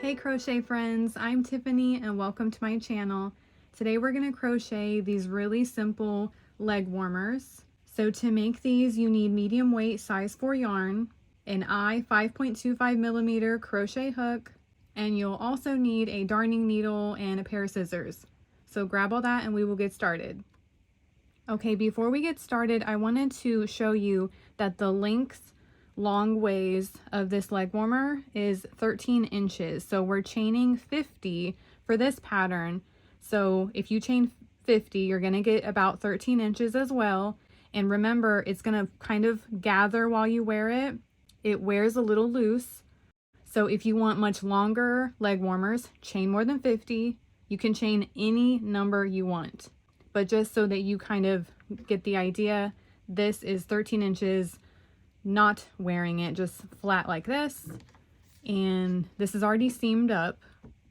Hey crochet friends, I'm Tiffany and welcome to my channel. Today we're going to crochet these really simple leg warmers. So to make these you need medium weight size 4 yarn, an I 5.25 millimeter crochet hook, and you'll also need a darning needle and a pair of scissors. So grab all that and we will get started. Okay, before we get started, I wanted to show you that the length long ways of this leg warmer is 13 inches. So we're chaining 50 for this pattern. So if you chain 50, you're going to get about 13 inches as well. And remember, it's going to kind of gather while you wear it. It wears a little loose. So if you want much longer leg warmers, chain more than 50. You can chain any number you want. But just so that you kind of get the idea, this is 13 inches, not wearing it, just flat like this. And this is already seamed up.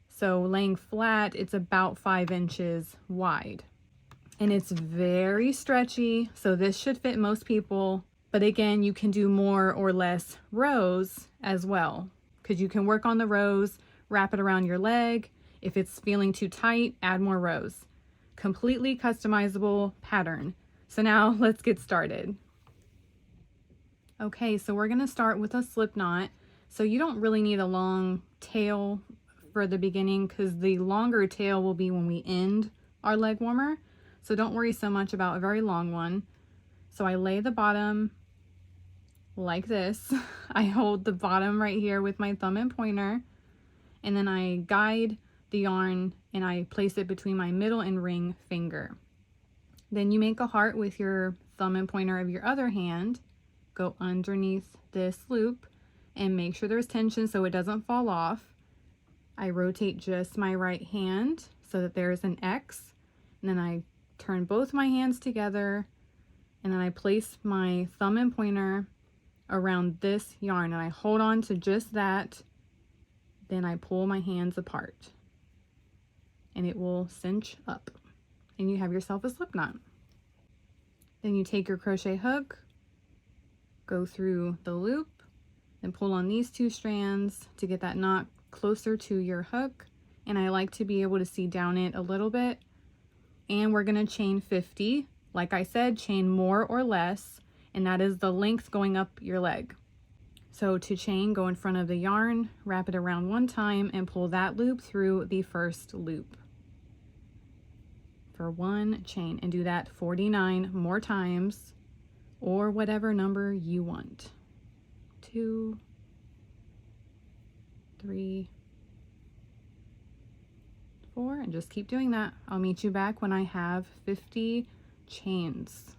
So laying flat, it's about 5 inches wide. And it's very stretchy, so this should fit most people. But again, you can do more or less rows as well, because you can work on the rows, wrap it around your leg. If it's feeling too tight, add more rows. Completely customizable pattern. So now let's get started. Okay, so we're going to start with a slip knot. So you don't really need a long tail for the beginning, because the longer tail will be when we end our leg warmer. So don't worry so much about a very long one. So I lay the bottom like this. I hold the bottom right here with my thumb and pointer, and then I guide the yarn and I place it between my middle and ring finger. Then you make a heart with your thumb and pointer of your other hand, go underneath this loop and make sure there's tension so it doesn't fall off. I rotate just my right hand so that there's an X, and then I turn both my hands together, and then I place my thumb and pointer around this yarn and I hold on to just that. Then I pull my hands apart and it will cinch up and you have yourself a slip knot. Then you take your crochet hook, go through the loop, and pull on these two strands to get that knot closer to your hook. And I like to be able to see down it a little bit. And we're going to chain 50. Like I said, chain more or less, and that is the length going up your leg. So to chain, go in front of the yarn, wrap it around one time, and pull that loop through the first loop for one chain, and do that 49 more times, or whatever number you want. 2, 3, 4, and just keep doing that. I'll meet you back when I have 50 chains.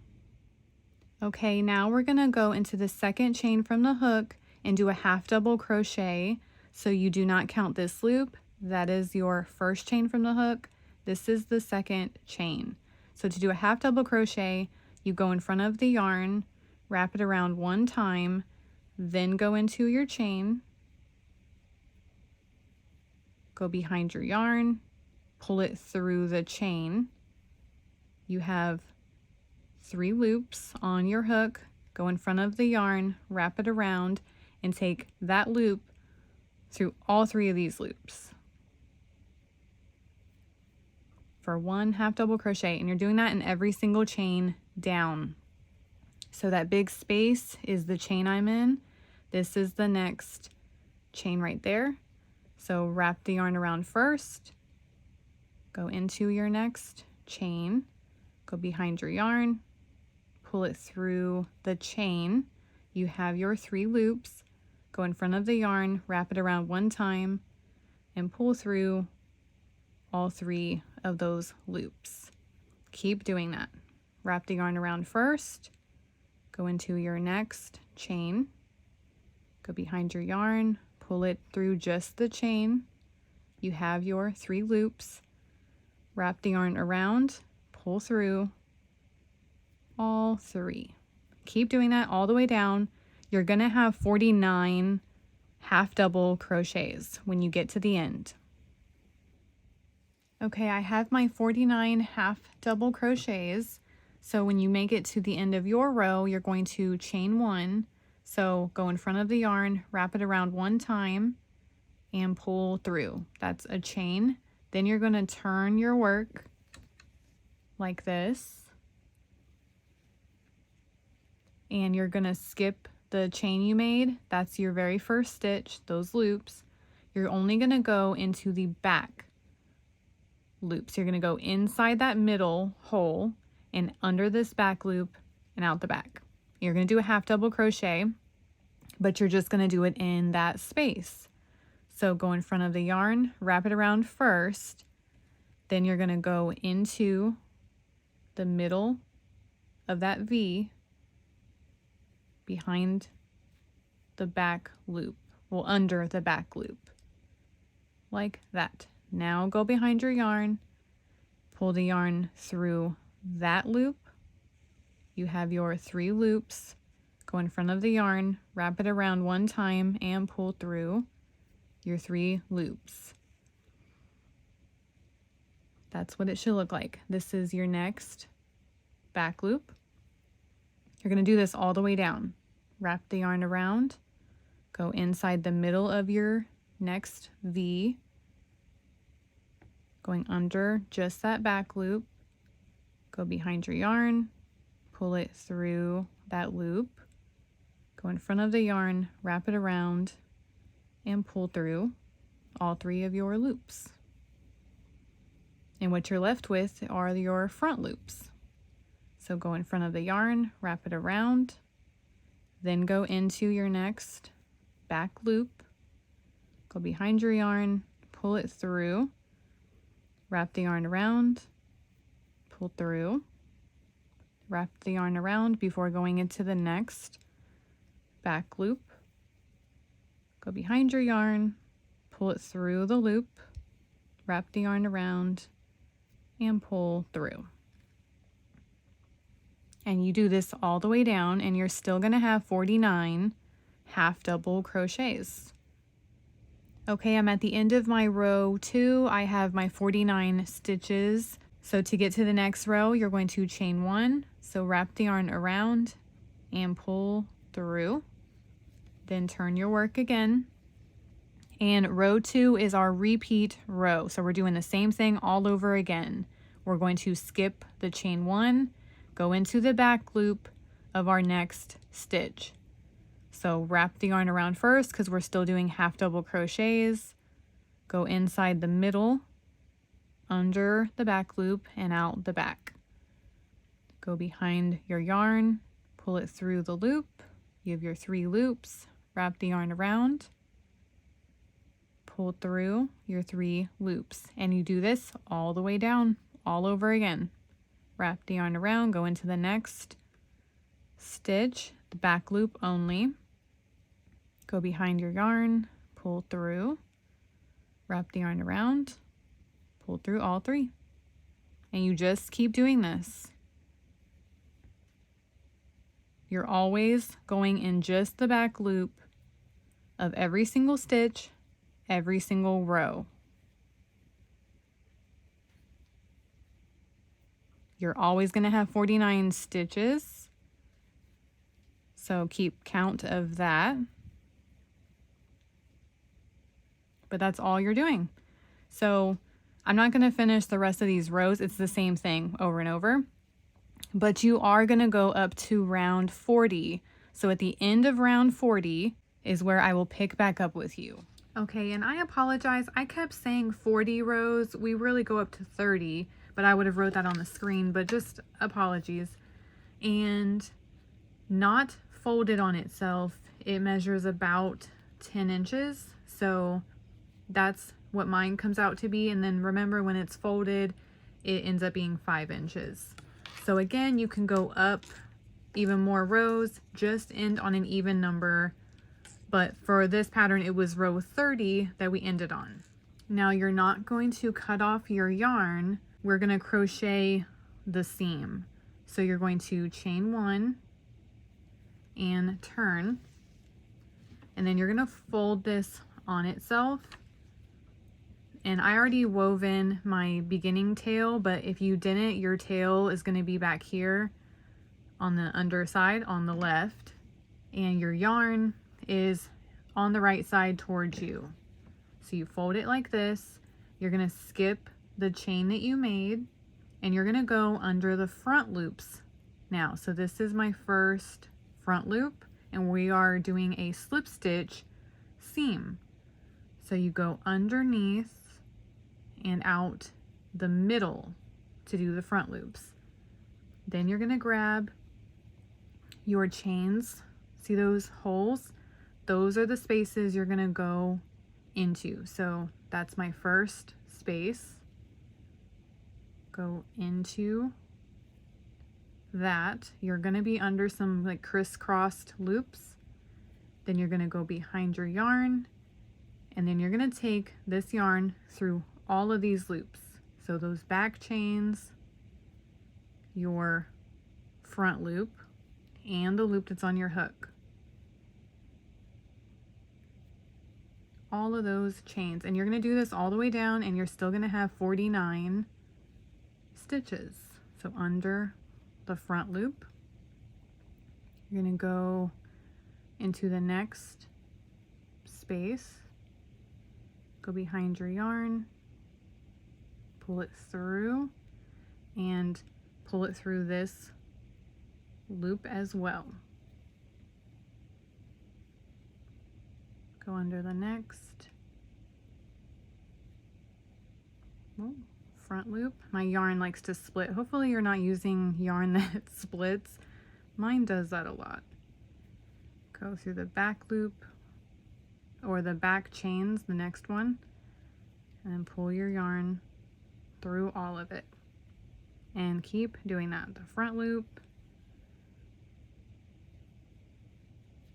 Okay, now we're gonna go into the second chain from the hook and do a half double crochet. So you do not count this loop. That is your first chain from the hook. This is the second chain. So to do a half double crochet, you go in front of the yarn, wrap it around one time, then go into your chain, go behind your yarn, pull it through the chain. You have 3 loops on your hook, go in front of the yarn, wrap it around, and take that loop through all 3 of these loops for one half double crochet. And you're doing that in every single chain down. So that big space is the chain I'm in. This is the next chain right there. So wrap the yarn around first, go into your next chain, go behind your yarn, pull it through the chain. You have your 3 loops, go in front of the yarn, wrap it around one time, and pull through all 3 of those loops. Keep doing that. Wrap the yarn around first, go into your next chain, go behind your yarn, pull it through just the chain. You have your 3 loops, wrap the yarn around, pull through all 3. Keep doing that all the way down. You're gonna have 49 half double crochets when you get to the end. Okay, I have my 49 half double crochets. So when you make it to the end of your row, you're going to chain 1. So go in front of the yarn, wrap it around one time, and pull through. That's a chain. Then you're going to turn your work like this, and you're going to skip the chain you made. That's your very first stitch, those loops. You're only going to go into the back loops. You're going to go inside that middle hole and under this back loop and out the back. You're going to do a half double crochet, but you're just going to do it in that space. So go in front of the yarn, wrap it around first, then you're going to go into the middle of that V behind the back loop, well, under the back loop, like that. Now go behind your yarn, pull the yarn through that loop. You have your 3 loops. Go in front of the yarn, wrap it around one time, and pull through your 3 loops. That's what it should look like. This is your next back loop. You're going to do this all the way down. Wrap the yarn around, go inside the middle of your next V, going under just that back loop, go behind your yarn, pull it through that loop, go in front of the yarn, wrap it around, and pull through all 3 of your loops. And what you're left with are your front loops. So go in front of the yarn, wrap it around, then go into your next back loop, go behind your yarn, pull it through, wrap the yarn around, pull through, wrap the yarn around before going into the next back loop, go behind your yarn, pull it through the loop, wrap the yarn around, and pull through. And you do this all the way down, and you're still going to have 49 half double crochets. Okay, I'm at the end of my row 2. I have my 49 stitches. So to get to the next row, you're going to chain 1. So wrap the yarn around and pull through. Then turn your work again. And row 2 is our repeat row. So we're doing the same thing all over again. We're going to skip the chain 1, go into the back loop of our next stitch. So wrap the yarn around first because we're still doing half double crochets. Go inside the middle, under the back loop, and out the back. Go behind your yarn, pull it through the loop. You have your 3 loops. Wrap the yarn around, pull through your 3 loops. And you do this all the way down, all over again. Wrap the yarn around, go into the next stitch, the back loop only. Go behind your yarn, pull through, wrap the yarn around, pull through all 3. And you just keep doing this. You're always going in just the back loop of every single stitch, every single row. You're always going to have 49 stitches. So keep count of that. But that's all you're doing. So I'm not going to finish the rest of these rows. It's the same thing over and over. But you are going to go up to round 40. So at the end of round 40 is where I will pick back up with you. Okay, and I apologize. I kept saying 40 rows. We really go up to 30, but I would have wrote that on the screen, but just apologies. And not folded on itself, it measures about 10 inches. So that's what mine comes out to be. And then remember, when it's folded, it ends up being 5 inches. So again, you can go up even more rows, just end on an even number. But for this pattern, it was row 30 that we ended on. Now you're not going to cut off your yarn. We're going to crochet the seam. So you're going to chain 1 and turn. And then you're going to fold this on itself. And I already wove in my beginning tail, but if you didn't, your tail is going to be back here on the underside on the left, and your yarn is on the right side towards you. So you fold it like this. You're going to skip the chain that you made, and you're going to go under the front loops now. So this is my first front loop, and we are doing a slip stitch seam. So you go underneath and out the middle to do the front loops. Then you're going to grab your chains. See those holes? Those are the spaces you're going to go into. So that's my first space. Go into that. You're going to be under some like crisscrossed loops. Then you're going to go behind your yarn, and then you're going to take this yarn through all of these loops. So those back chains, your front loop, and the loop that's on your hook. All of those chains, and you're going to do this all the way down, and you're still going to have 49 stitches. So under the front loop, you're going to go into the next space, go behind your yarn, pull it through, and pull it through this loop as well. Go under the next front loop. My yarn likes to split. Hopefully you're not using yarn that splits. Mine does that a lot. Go through the back loop or the back chains, the next one, and then pull your yarn through all of it. And keep doing that. The front loop,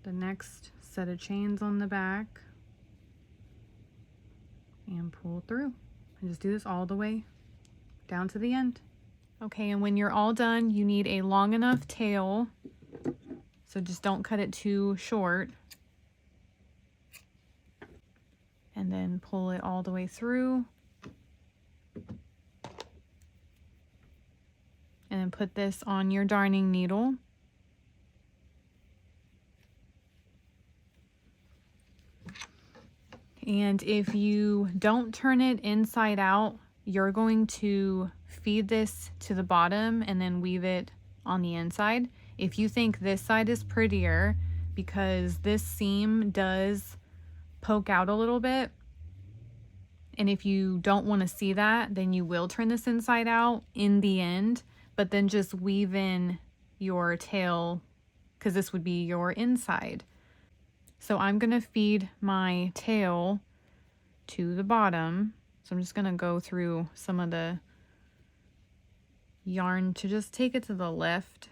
the next set of chains on the back, and pull through. And just do this all the way down to the end. Okay, and when you're all done, you need a long enough tail, so just don't cut it too short. And then pull it all the way through. And then put this on your darning needle. And if you don't turn it inside out, you're going to feed this to the bottom and then weave it on the inside. If you think this side is prettier, because this seam does poke out a little bit, and if you don't want to see that, then you will turn this inside out in the end, but then just weave in your tail, because this would be your inside. So I'm going to feed my tail to the bottom. So I'm just going to go through some of the yarn to just take it to the left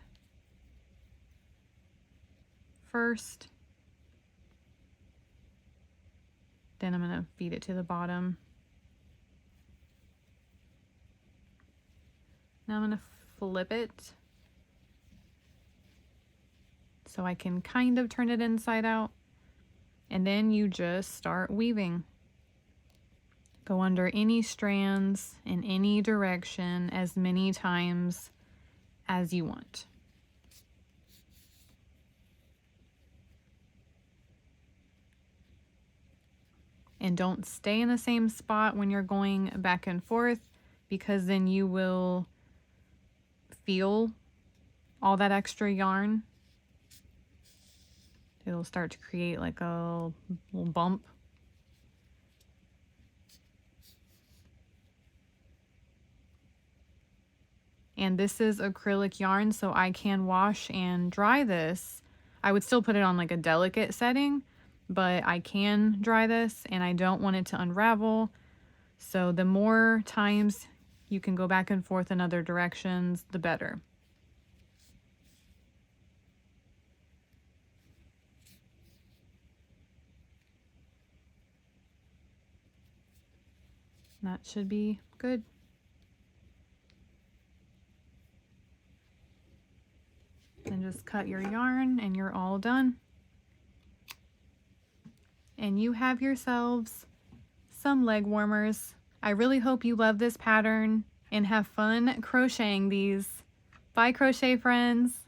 first. Then I'm going to feed it to the bottom. Now I'm going to flip it so I can kind of turn it inside out. And then you just start weaving. Go under any strands in any direction as many times as you want. And don't stay in the same spot when you're going back and forth, because then you will feel all that extra yarn. It'll start to create like a little bump. And this is acrylic yarn, so I can wash and dry this. I would still put it on like a delicate setting, but I can dry this and I don't want it to unravel. So the more times you can go back and forth in other directions, the better. That should be good. And just cut your yarn and you're all done. And you have yourselves some leg warmers. I really hope you love this pattern and have fun crocheting these. Bye, crochet friends.